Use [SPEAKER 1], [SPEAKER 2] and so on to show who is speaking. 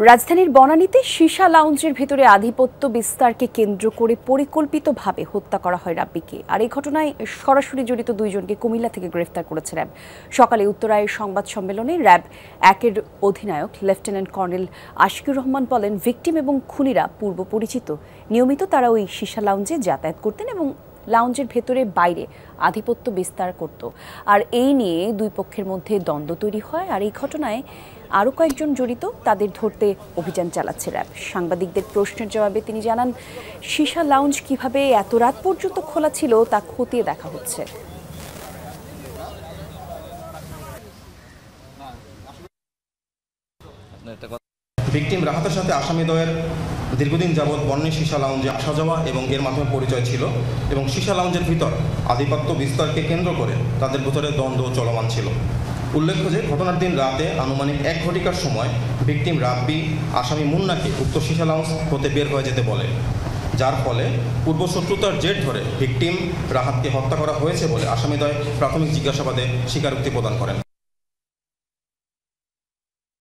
[SPEAKER 1] রাজধানীর বনানীতে সীসা লাউঞ্জের ভেতরে আধিপত্য বিস্তারকে কেন্দ্র করে পরিকল্পিতভাবে হত্যা করা হয় রাব্বিকে। আর এই ঘটনায় সরাসরি জড়িত দুইজনকে কুমিল্লা থেকে গ্রেফতার করেছে র্যাব। সকালে উত্তরায় সংবাদ সম্মেলনে র্যাব 1-এর অধিনায়ক লেফটেন্যান্ট কর্নেল আশিকুর রহমান বলেন, ভিকটিম এবং খুনিরা পূর্ব পরিচিত। নিয়মিত তারা ওই সীসা লাউঞ্জে যাতায়াত করতেন এবং লাউঞ্জের ভেতরে বাইরে আধিপত্য বিস্তার করত। আর এই নিয়ে দুই পক্ষের মধ্যে দ্বন্দ্ব তৈরি হয়। আর এই ঘটনায় আরও কয়েকজন জড়িত, তাদের ধরতে অভিযান চালাচ্ছে র্যাব। সাংবাদিকদের প্রশ্নের জবাবে তিনি জানান, সীসা লাউঞ্জ কিভাবে এত রাত পর্যন্ত খোলা ছিল তা খতিয়ে দেখা হচ্ছে।
[SPEAKER 2] ভিকটিম রাহাতের সাথে আসামিদ্বয়ের দীর্ঘদিন যাবৎ বনানী সীসা লাউঞ্জে আসা যাওয়া এবং এর মাধ্যমে পরিচয় ছিল এবং সীসা লাউঞ্জের ভিতর আধিপত্য বিস্তারকে কেন্দ্র করে তাদের ভিতরে দ্বন্দ্ব চলমান ছিল। উল্লেখ্য যে ঘটনার দিন রাতে আনুমানিক 1 ঘটিকার সময় ভিকটিম রাব্বি আসামি মুন্নাকে উক্ত সীসা লাউঞ্জ হতে বের হয়ে যেতে বলে, যার ফলে পূর্ব শত্রুতার জের ধরে ভিকটিম রাহাতকে হত্যা করা হয়েছে বলে আসামিদ্বয় প্রাথমিক জিজ্ঞাসাবাদে স্বীকারোক্তি প্রদান করেন।